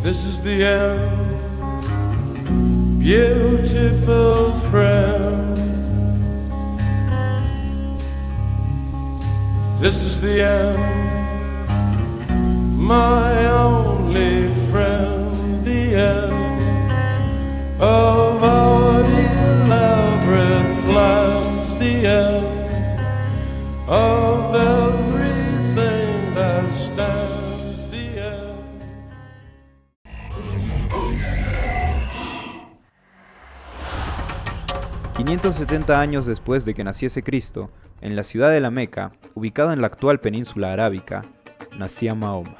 This is the end, beautiful friend. This is the end, my only friend. The end of our elaborate plans. The end of everything that stands. The end. 570 años después de que naciese Cristo, en la ciudad de la Meca, ubicada en la actual península arábica, nacía Mahoma.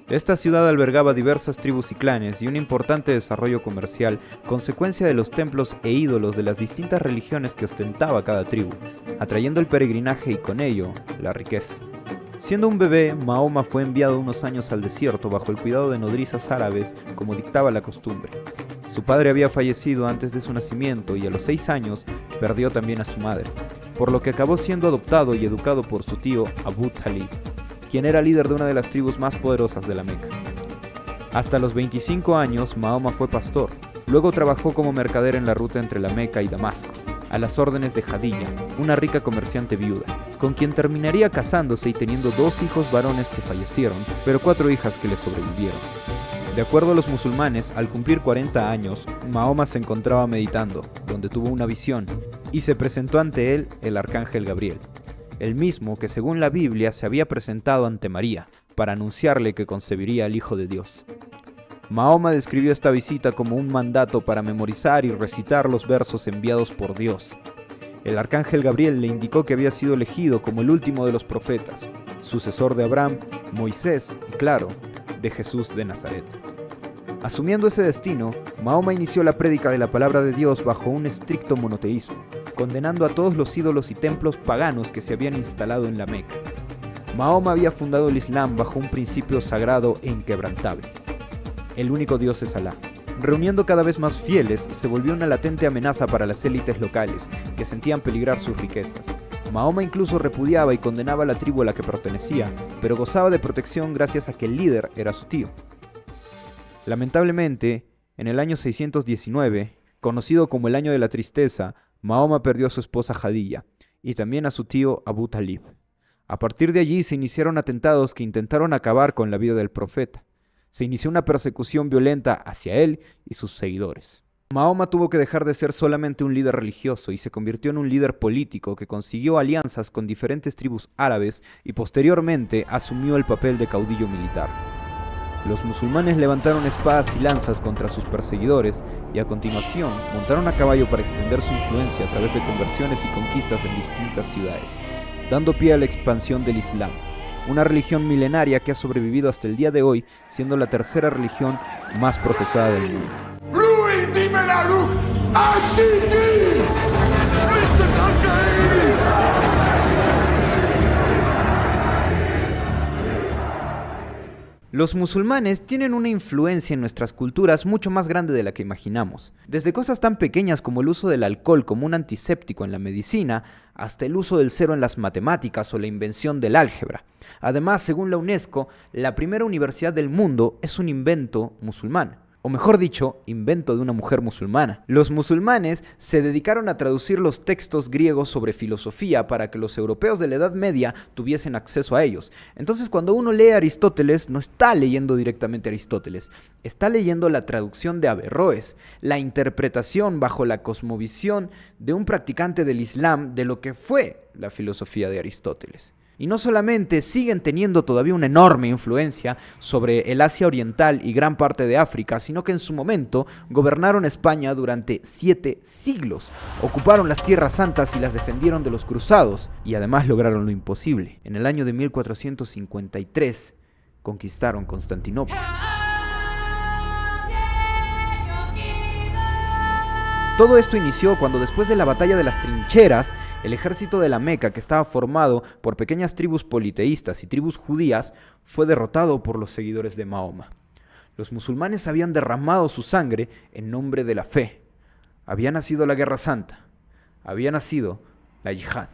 Esta ciudad albergaba diversas tribus y clanes y un importante desarrollo comercial, consecuencia de los templos e ídolos de las distintas religiones que ostentaba cada tribu, atrayendo el peregrinaje y con ello la riqueza. Siendo un bebé, Mahoma fue enviado unos años al desierto bajo el cuidado de nodrizas árabes, como dictaba la costumbre. Su padre había fallecido antes de su nacimiento y a los 6 años perdió también a su madre, por lo que acabó siendo adoptado y educado por su tío Abu Talib, quien era líder de una de las tribus más poderosas de la Meca. Hasta los 25 años, Mahoma fue pastor. Luego trabajó como mercader en la ruta entre la Meca y Damasco, a las órdenes de Jadilla, una rica comerciante viuda, con quien terminaría casándose y teniendo 2 hijos varones que fallecieron, pero 4 hijas que le sobrevivieron. De acuerdo a los musulmanes, al cumplir 40 años, Mahoma se encontraba meditando, donde tuvo una visión, y se presentó ante él el arcángel Gabriel, el mismo que según la Biblia se había presentado ante María, para anunciarle que concebiría al Hijo de Dios. Mahoma describió esta visita como un mandato para memorizar y recitar los versos enviados por Dios. El arcángel Gabriel le indicó que había sido elegido como el último de los profetas, sucesor de Abraham, Moisés y, claro, de Jesús de Nazaret. Asumiendo ese destino, Mahoma inició la prédica de la palabra de Dios bajo un estricto monoteísmo, condenando a todos los ídolos y templos paganos que se habían instalado en la Meca. Mahoma había fundado el Islam bajo un principio sagrado e inquebrantable: el único Dios es Alá. Reuniendo cada vez más fieles, se volvió una latente amenaza para las élites locales, que sentían peligrar sus riquezas. Mahoma incluso repudiaba y condenaba a la tribu a la que pertenecía, pero gozaba de protección gracias a que el líder era su tío. Lamentablemente, en el año 619, conocido como el Año de la Tristeza, Mahoma perdió a su esposa Jadilla, y también a su tío Abu Talib. A partir de allí se iniciaron atentados que intentaron acabar con la vida del profeta. Se inició una persecución violenta hacia él y sus seguidores. Mahoma tuvo que dejar de ser solamente un líder religioso y se convirtió en un líder político que consiguió alianzas con diferentes tribus árabes y posteriormente asumió el papel de caudillo militar. Los musulmanes levantaron espadas y lanzas contra sus perseguidores y a continuación montaron a caballo para extender su influencia a través de conversiones y conquistas en distintas ciudades, dando pie a la expansión del Islam, una religión milenaria que ha sobrevivido hasta el día de hoy, siendo la tercera religión más profesada del mundo. Los musulmanes tienen una influencia en nuestras culturas mucho más grande de la que imaginamos. Desde cosas tan pequeñas como el uso del alcohol como un antiséptico en la medicina, hasta el uso del cero en las matemáticas o la invención del álgebra. Además, según la UNESCO, la primera universidad del mundo es un invento musulmán. O mejor dicho, invento de una mujer musulmana. Los musulmanes se dedicaron a traducir los textos griegos sobre filosofía para que los europeos de la Edad Media tuviesen acceso a ellos. Entonces, cuando uno lee a Aristóteles, no está leyendo directamente a Aristóteles, está leyendo la traducción de Averroes, la interpretación bajo la cosmovisión de un practicante del Islam de lo que fue la filosofía de Aristóteles. Y no solamente siguen teniendo todavía una enorme influencia sobre el Asia Oriental y gran parte de África, sino que en su momento gobernaron España durante 7 siglos, ocuparon las tierras santas y las defendieron de los cruzados, y además lograron lo imposible. En el año de 1453 conquistaron Constantinopla. Todo esto inició cuando, después de la batalla de las trincheras, el ejército de la Meca, que estaba formado por pequeñas tribus politeístas y tribus judías, fue derrotado por los seguidores de Mahoma. Los musulmanes habían derramado su sangre en nombre de la fe. Había nacido la Guerra Santa. Había nacido la yihad.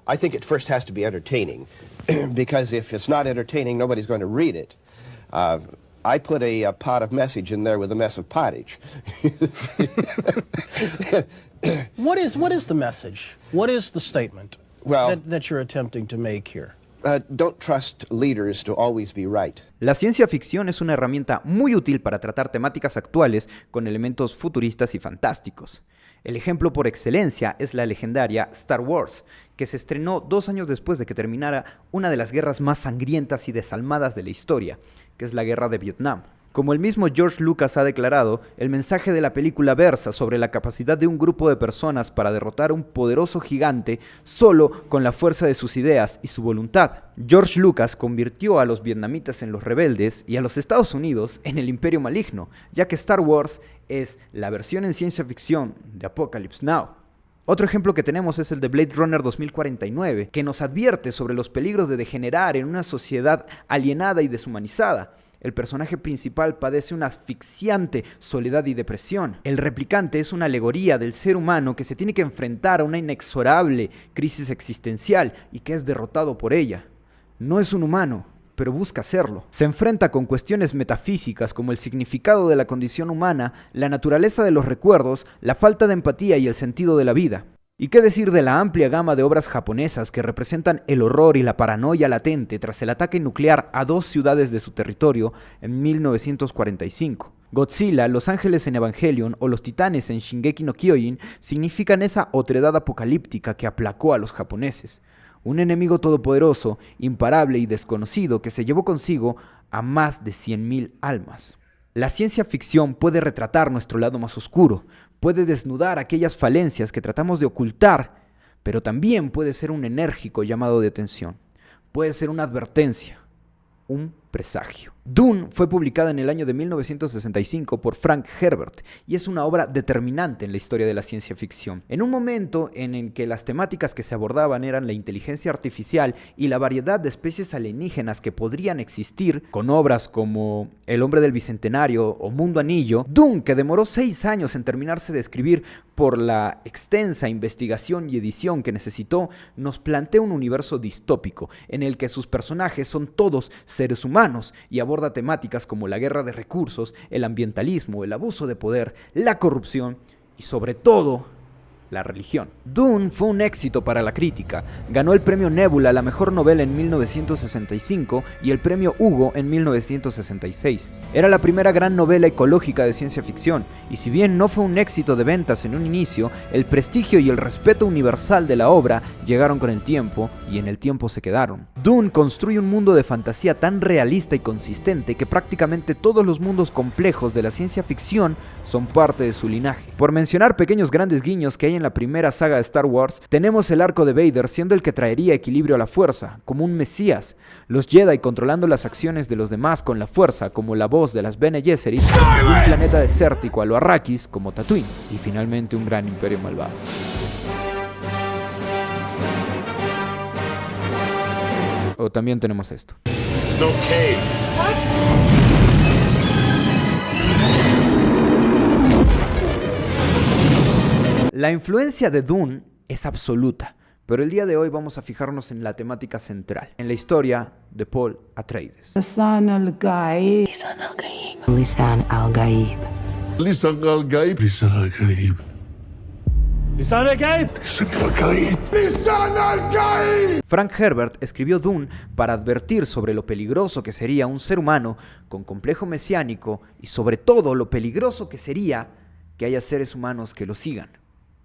I think it first has to be entertaining, because if it's not entertaining, nobody's going to read it. I put a pot of message in there with a mess of pottage. What is the message? What is the statement that you're attempting to make here? Don't trust leaders to always be right. La ciencia ficción es una herramienta muy útil para tratar temáticas actuales con elementos futuristas y fantásticos. El ejemplo por excelencia es la legendaria Star Wars, que se estrenó 2 años después de que terminara una de las guerras más sangrientas y desalmadas de la historia, que es la Guerra de Vietnam. Como el mismo George Lucas ha declarado, el mensaje de la película versa sobre la capacidad de un grupo de personas para derrotar a un poderoso gigante solo con la fuerza de sus ideas y su voluntad. George Lucas convirtió a los vietnamitas en los rebeldes y a los Estados Unidos en el imperio maligno, ya que Star Wars es la versión en ciencia ficción de Apocalypse Now. Otro ejemplo que tenemos es el de Blade Runner 2049, que nos advierte sobre los peligros de degenerar en una sociedad alienada y deshumanizada. El personaje principal padece una asfixiante soledad y depresión. El replicante es una alegoría del ser humano que se tiene que enfrentar a una inexorable crisis existencial y que es derrotado por ella. No es un humano, pero busca serlo. Se enfrenta con cuestiones metafísicas como el significado de la condición humana, la naturaleza de los recuerdos, la falta de empatía y el sentido de la vida. ¿Y qué decir de la amplia gama de obras japonesas que representan el horror y la paranoia latente tras el ataque nuclear a 2 ciudades de su territorio en 1945? Godzilla, Los Ángeles en Evangelion o los Titanes en Shingeki no Kyojin significan esa otredad apocalíptica que aplacó a los japoneses. Un enemigo todopoderoso, imparable y desconocido que se llevó consigo a más de 100.000 almas. La ciencia ficción puede retratar nuestro lado más oscuro, puede desnudar aquellas falencias que tratamos de ocultar, pero también puede ser un enérgico llamado de atención. Puede ser una advertencia, un presagio. Dune fue publicada en el año de 1965 por Frank Herbert y es una obra determinante en la historia de la ciencia ficción. En un momento en el que las temáticas que se abordaban eran la inteligencia artificial y la variedad de especies alienígenas que podrían existir, con obras como El hombre del bicentenario o Mundo Anillo, Dune, que demoró 6 años en terminarse de escribir por la extensa investigación y edición que necesitó, nos plantea un universo distópico en el que sus personajes son todos seres humanos y aborda temáticas como la guerra de recursos, el ambientalismo, el abuso de poder, la corrupción y sobre todo la religión. Dune fue un éxito para la crítica. Ganó el premio Nebula a la mejor novela en 1965 y el premio Hugo en 1966. Era la primera gran novela ecológica de ciencia ficción, y si bien no fue un éxito de ventas en un inicio, el prestigio y el respeto universal de la obra llegaron con el tiempo, y en el tiempo se quedaron. Dune construye un mundo de fantasía tan realista y consistente que prácticamente todos los mundos complejos de la ciencia ficción son parte de su linaje. Por mencionar pequeños grandes guiños que hay en la primera saga de Star Wars, tenemos el arco de Vader siendo el que traería equilibrio a la fuerza, como un mesías, los Jedi controlando las acciones de los demás con la fuerza, como la voz de las Bene Gesserit, y un planeta desértico a lo Arrakis, como Tatooine, y finalmente un gran imperio malvado. O también tenemos esto. No cave. La influencia de Dune es absoluta, pero el día de hoy vamos a fijarnos en la temática central, en la historia de Paul Atreides. لسان الغيب لسان الغيب لسان الغيب لسان الغيب لسان الغيب لسان الغيب. Frank Herbert escribió Dune para advertir sobre lo peligroso que sería un ser humano con complejo mesiánico y sobre todo lo peligroso que sería que haya seres humanos que lo sigan.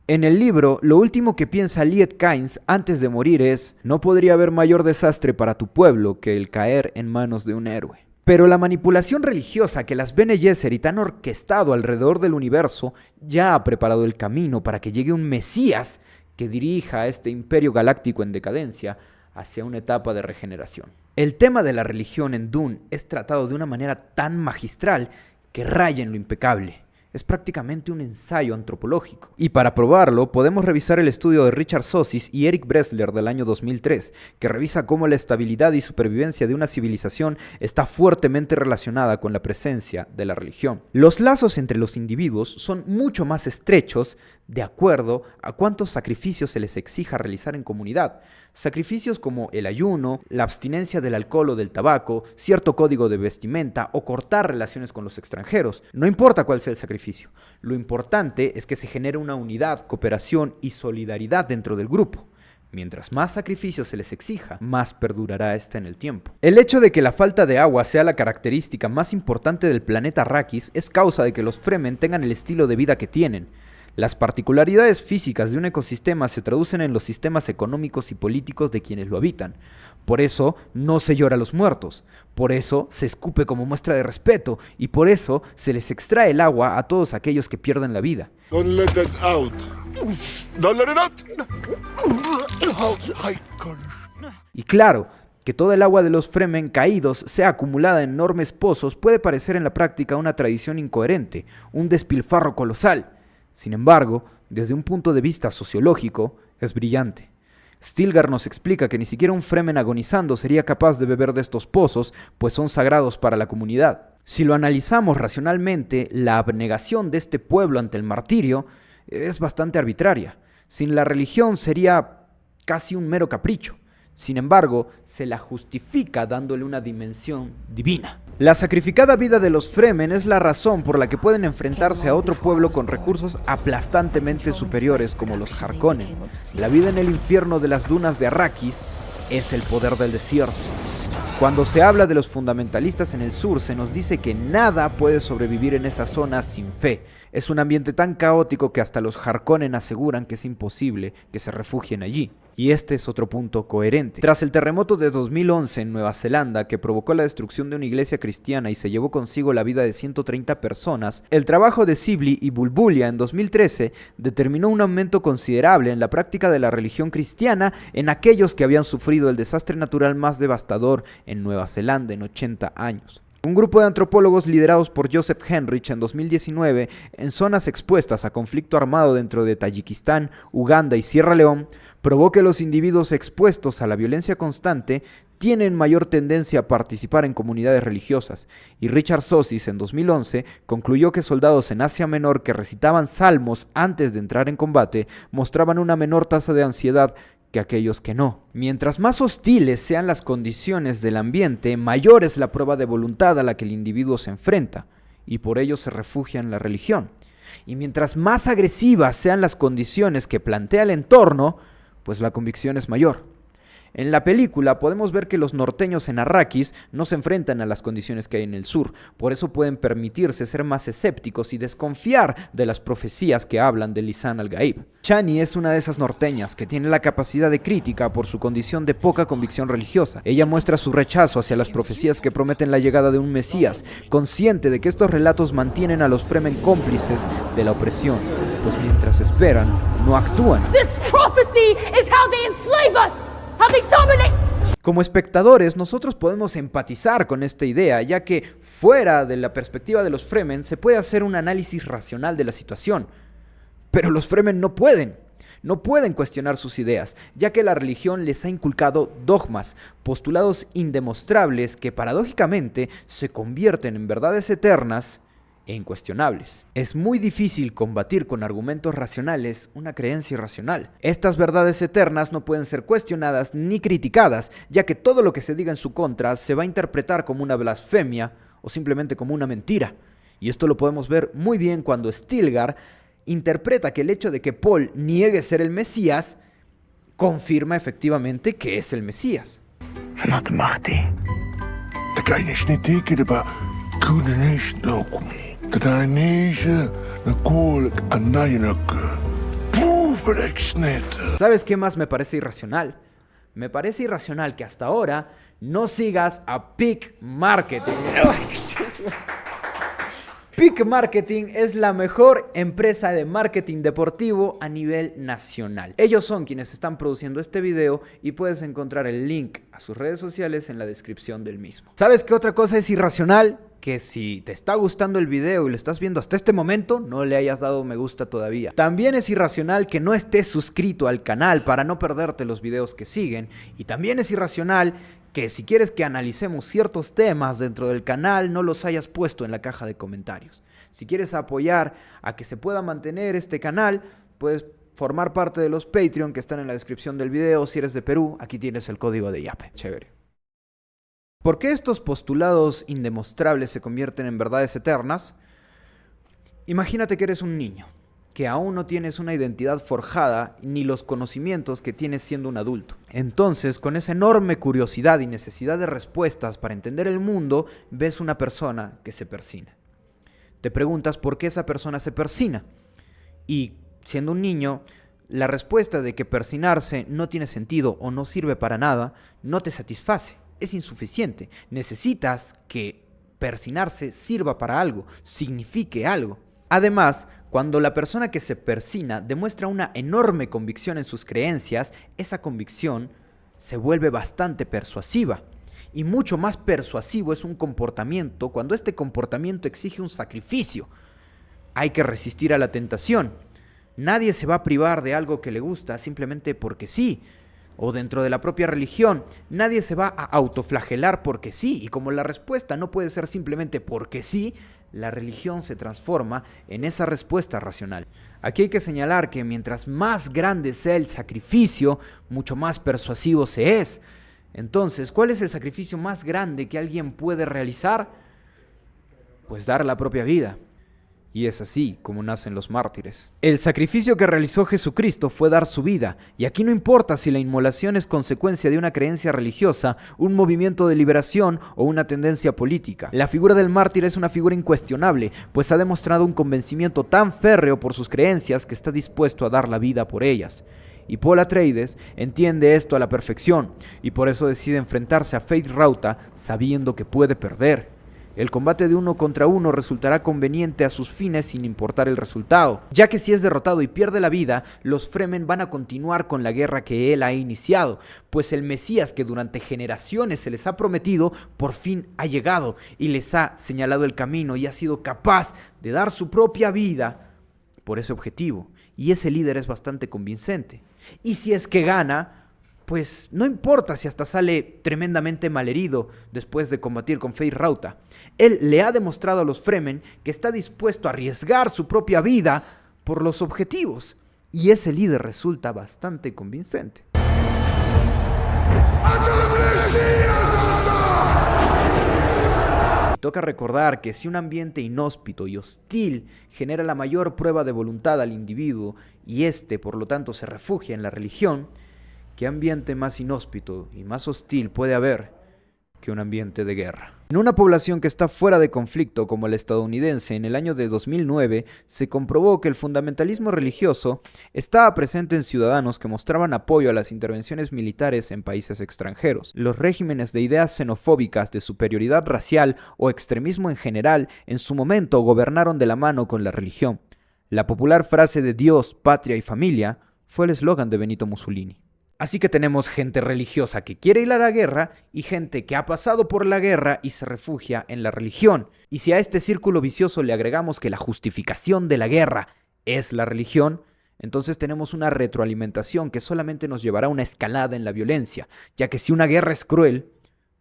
En el libro, lo último que piensa Liet Kynes antes de morir es: no podría haber mayor desastre para tu pueblo que el caer en manos de un héroe. Pero la manipulación religiosa que las Bene Gesserit han orquestado alrededor del universo ya ha preparado el camino para que llegue un Mesías que dirija a este imperio galáctico en decadencia hacia una etapa de regeneración. El tema de la religión en Dune es tratado de una manera tan magistral que raya en lo impecable. Es prácticamente un ensayo antropológico. Y para probarlo, podemos revisar el estudio de Richard Sosis y Eric Bressler del año 2003, que revisa cómo la estabilidad y supervivencia de una civilización está fuertemente relacionada con la presencia de la religión. Los lazos entre los individuos son mucho más estrechos de acuerdo a cuántos sacrificios se les exija realizar en comunidad. Sacrificios como el ayuno, la abstinencia del alcohol o del tabaco, cierto código de vestimenta o cortar relaciones con los extranjeros. No importa cuál sea el sacrificio, lo importante es que se genere una unidad, cooperación y solidaridad dentro del grupo. Mientras más sacrificios se les exija, más perdurará esta en el tiempo. El hecho de que la falta de agua sea la característica más importante del planeta Arrakis es causa de que los Fremen tengan el estilo de vida que tienen. Las particularidades físicas de un ecosistema se traducen en los sistemas económicos y políticos de quienes lo habitan. Por eso no se llora a los muertos, por eso se escupe como muestra de respeto y por eso se les extrae el agua a todos aquellos que pierden la vida. Don't let it out. Don't let it out. Y claro, que toda el agua de los Fremen caídos sea acumulada en enormes pozos puede parecer en la práctica una tradición incoherente, un despilfarro colosal. Sin embargo, desde un punto de vista sociológico, es brillante. Stilgar nos explica que ni siquiera un Fremen agonizando sería capaz de beber de estos pozos, pues son sagrados para la comunidad. Si lo analizamos racionalmente, la abnegación de este pueblo ante el martirio es bastante arbitraria. Sin la religión sería casi un mero capricho. Sin embargo, se la justifica dándole una dimensión divina. La sacrificada vida de los Fremen es la razón por la que pueden enfrentarse a otro pueblo con recursos aplastantemente superiores como los Harkonnen. La vida en el infierno de las dunas de Arrakis es el poder del desierto. Cuando se habla de los fundamentalistas en el sur, se nos dice que nada puede sobrevivir en esa zona sin fe. Es un ambiente tan caótico que hasta los Harkonnen aseguran que es imposible que se refugien allí. Y este es otro punto coherente. Tras el terremoto de 2011 en Nueva Zelanda, que provocó la destrucción de una iglesia cristiana y se llevó consigo la vida de 130 personas, el trabajo de Sibley y Bulbulia en 2013 determinó un aumento considerable en la práctica de la religión cristiana en aquellos que habían sufrido el desastre natural más devastador en Nueva Zelanda en 80 años. Un grupo de antropólogos liderados por Joseph Henrich en 2019, en zonas expuestas a conflicto armado dentro de Tayikistán, Uganda y Sierra León, probó que los individuos expuestos a la violencia constante tienen mayor tendencia a participar en comunidades religiosas, y Richard Sosis en 2011 concluyó que soldados en Asia Menor que recitaban salmos antes de entrar en combate mostraban una menor tasa de ansiedad que aquellos que no. Mientras más hostiles sean las condiciones del ambiente, mayor es la prueba de voluntad a la que el individuo se enfrenta, y por ello se refugia en la religión. Y mientras más agresivas sean las condiciones que plantea el entorno, pues la convicción es mayor. En la película podemos ver que los norteños en Arrakis no se enfrentan a las condiciones que hay en el sur, por eso pueden permitirse ser más escépticos y desconfiar de las profecías que hablan de Lisan al-Gaib. Chani es una de esas norteñas que tiene la capacidad de crítica por su condición de poca convicción religiosa. Ella muestra su rechazo hacia las profecías que prometen la llegada de un Mesías, consciente de que estos relatos mantienen a los Fremen cómplices de la opresión, pues mientras esperan, no actúan. This prophecy is how they enslave us. Como espectadores, nosotros podemos empatizar con esta idea, ya que fuera de la perspectiva de los Fremen se puede hacer un análisis racional de la situación. Pero los Fremen no pueden cuestionar sus ideas, ya que la religión les ha inculcado dogmas, postulados indemostrables que paradójicamente se convierten en verdades eternas e incuestionables. Es muy difícil combatir con argumentos racionales una creencia irracional. Estas verdades eternas no pueden ser cuestionadas ni criticadas, ya que todo lo que se diga en su contra se va a interpretar como una blasfemia o simplemente como una mentira. Y esto lo podemos ver muy bien cuando Stilgar interpreta que el hecho de que Paul niegue ser el Mesías confirma efectivamente que es el Mesías. ¿Sabes qué más me parece irracional? Me parece irracional que hasta ahora no sigas a Peak Marketing. Peak Marketing es la mejor empresa de marketing deportivo a nivel nacional. Ellos son quienes están produciendo este video y puedes encontrar el link a sus redes sociales en la descripción del mismo. ¿Sabes qué otra cosa es irracional? Que si te está gustando el video y lo estás viendo hasta este momento, no le hayas dado me gusta todavía. También es irracional que no estés suscrito al canal para no perderte los videos que siguen. Y también es irracional que si quieres que analicemos ciertos temas dentro del canal, no los hayas puesto en la caja de comentarios. Si quieres apoyar a que se pueda mantener este canal, puedes formar parte de los Patreon que están en la descripción del video. Si eres de Perú, aquí tienes el código de Yape. Chévere. ¿Por qué estos postulados indemostrables se convierten en verdades eternas? Imagínate que eres un niño, que aún no tienes una identidad forjada ni los conocimientos que tienes siendo un adulto. Entonces, con esa enorme curiosidad y necesidad de respuestas para entender el mundo, ves una persona que se persina. Te preguntas por qué esa persona se persina. Y, siendo un niño, la respuesta de que persinarse no tiene sentido o no sirve para nada, no te satisface. Es insuficiente. Necesitas que persinarse sirva para algo, signifique algo. Además, cuando la persona que se persina demuestra una enorme convicción en sus creencias, esa convicción se vuelve bastante persuasiva. Y mucho más persuasivo es un comportamiento cuando este comportamiento exige un sacrificio. Hay que resistir a la tentación. Nadie se va a privar de algo que le gusta simplemente porque sí. O dentro de la propia religión, nadie se va a autoflagelar porque sí. Y como la respuesta no puede ser simplemente porque sí, la religión se transforma en esa respuesta racional. Aquí hay que señalar que mientras más grande sea el sacrificio, mucho más persuasivo se es. Entonces, ¿cuál es el sacrificio más grande que alguien puede realizar? Pues dar la propia vida. Y es así como nacen los mártires. El sacrificio que realizó Jesucristo fue dar su vida, y aquí no importa si la inmolación es consecuencia de una creencia religiosa, un movimiento de liberación o una tendencia política. La figura del mártir es una figura incuestionable, pues ha demostrado un convencimiento tan férreo por sus creencias que está dispuesto a dar la vida por ellas. Y Paul Atreides entiende esto a la perfección, y por eso decide enfrentarse a Feyd Rautha sabiendo que puede perder. El combate de 1 contra 1 resultará conveniente a sus fines sin importar el resultado, ya que si es derrotado y pierde la vida, los Fremen van a continuar con la guerra que él ha iniciado, pues el Mesías que durante generaciones se les ha prometido, por fin ha llegado y les ha señalado el camino y ha sido capaz de dar su propia vida por ese objetivo. Y ese líder es bastante convincente. Y si es que gana, pues no importa si hasta sale tremendamente malherido después de combatir con Feyd Rautha. Él le ha demostrado a los Fremen que está dispuesto a arriesgar su propia vida por los objetivos. Y ese líder resulta bastante convincente. Toca recordar que si un ambiente inhóspito y hostil genera la mayor prueba de voluntad al individuo y éste, por lo tanto, se refugia en la religión, ¿qué ambiente más inhóspito y más hostil puede haber que un ambiente de guerra? En una población que está fuera de conflicto como la estadounidense, en el año de 2009, se comprobó que el fundamentalismo religioso estaba presente en ciudadanos que mostraban apoyo a las intervenciones militares en países extranjeros. Los regímenes de ideas xenofóbicas de superioridad racial o extremismo en general en su momento gobernaron de la mano con la religión. La popular frase de Dios, patria y familia fue el eslogan de Benito Mussolini. Así que tenemos gente religiosa que quiere ir a la guerra y gente que ha pasado por la guerra y se refugia en la religión. Y si a este círculo vicioso le agregamos que la justificación de la guerra es la religión, entonces tenemos una retroalimentación que solamente nos llevará a una escalada en la violencia, ya que si una guerra es cruel,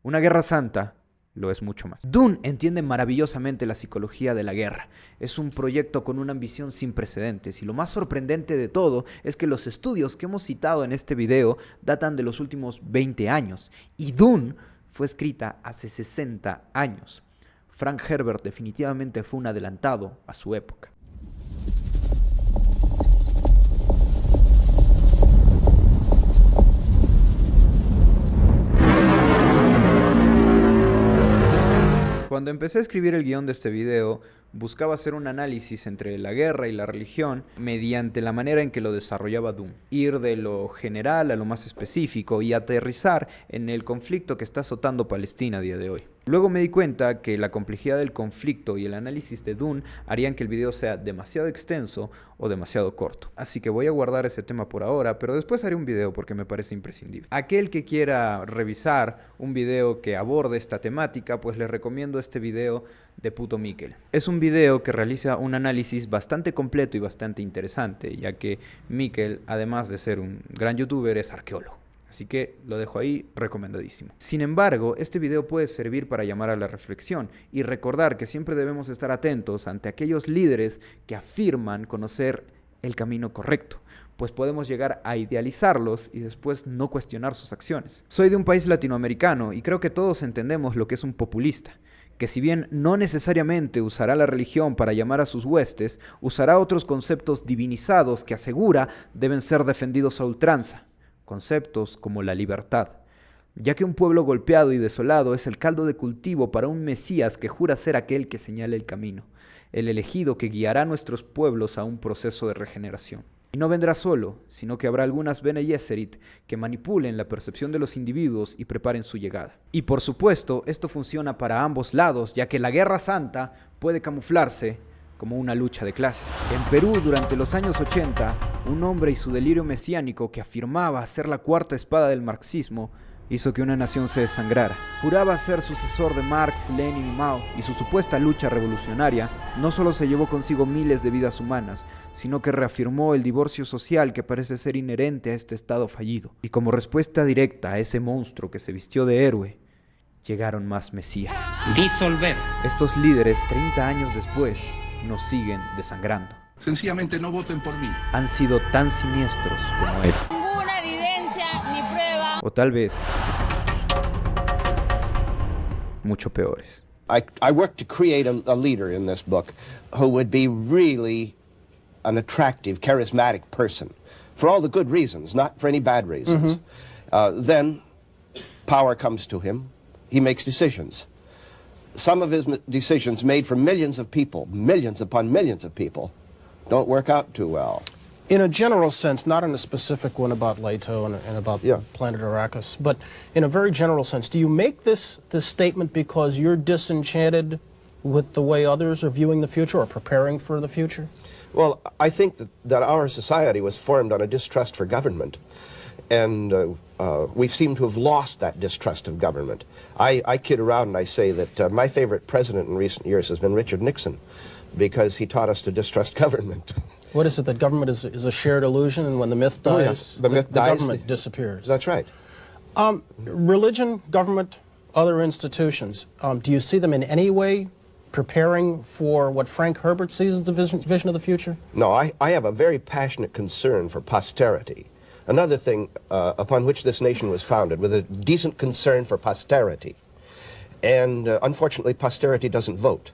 una guerra santa lo es mucho más. Dune entiende maravillosamente la psicología de la guerra. Es un proyecto con una ambición sin precedentes y lo más sorprendente de todo es que los estudios que hemos citado en este video datan de los últimos 20 años y Dune fue escrita hace 60 años. Frank Herbert definitivamente fue un adelantado a su época. Cuando empecé a escribir el guión de este video, buscaba hacer un análisis entre la guerra y la religión mediante la manera en que lo desarrollaba Dune. Ir de lo general a lo más específico y aterrizar en el conflicto que está azotando Palestina a día de hoy. Luego me di cuenta que la complejidad del conflicto y el análisis de Dune harían que el video sea demasiado extenso o demasiado corto. Así que voy a guardar ese tema por ahora, pero después haré un video porque me parece imprescindible. Aquel que quiera revisar un video que aborde esta temática, pues les recomiendo este video de Puto Mikel. Es un video que realiza un análisis bastante completo y bastante interesante, ya que Mikel, además de ser un gran youtuber, es arqueólogo. Así que lo dejo ahí, recomendadísimo. Sin embargo, este video puede servir para llamar a la reflexión y recordar que siempre debemos estar atentos ante aquellos líderes que afirman conocer el camino correcto, pues podemos llegar a idealizarlos y después no cuestionar sus acciones. Soy de un país latinoamericano y creo que todos entendemos lo que es un populista, que si bien no necesariamente usará la religión para llamar a sus huestes, usará otros conceptos divinizados que asegura deben ser defendidos a ultranza, conceptos como la libertad, ya que un pueblo golpeado y desolado es el caldo de cultivo para un Mesías que jura ser aquel que señala el camino, el elegido que guiará a nuestros pueblos a un proceso de regeneración. Y no vendrá solo, sino que habrá algunas Bene Gesserit que manipulen la percepción de los individuos y preparen su llegada. Y por supuesto, esto funciona para ambos lados, ya que la Guerra Santa puede camuflarse como una lucha de clases. En Perú, durante los años 80, un hombre y su delirio mesiánico que afirmaba ser la cuarta espada del marxismo hizo que una nación se desangrara. Juraba ser sucesor de Marx, Lenin y Mao, y su supuesta lucha revolucionaria no solo se llevó consigo miles de vidas humanas, sino que reafirmó el divorcio social que parece ser inherente a este estado fallido. Y como respuesta directa a ese monstruo que se vistió de héroe, llegaron más mesías. Disolver. Estos líderes, 30 años después, nos siguen desangrando. Sencillamente no voten por mí. Han sido tan siniestros como él. Ninguna evidencia ni prueba. O tal vez mucho peores. I worked to create a leader in this book who would be really an attractive, charismatic person for all the good reasons, not for any bad reasons. Then power comes to him. He makes decisions. Some of his decisions made for millions of people, millions upon millions of people, don't work out too well. In a general sense, not in a specific one about Leto and about planet Arrakis, but in a very general sense, do you make this statement because you're disenchanted with the way others are viewing the future or preparing for the future? Well, I think that our society was formed on a distrust for government, and we seem to have lost that distrust of government. I kid around and I say that my favorite president in recent years has been Richard Nixon, because he taught us to distrust government. What is it, that government is a shared illusion, and when the myth dies, yes. the government disappears? That's right. Religion, government, other institutions, do you see them in any way preparing for what Frank Herbert sees as the vision of the future? No, I have a very passionate concern for posterity. Another thing upon which this nation was founded, with a decent concern for posterity. And unfortunately, posterity doesn't vote.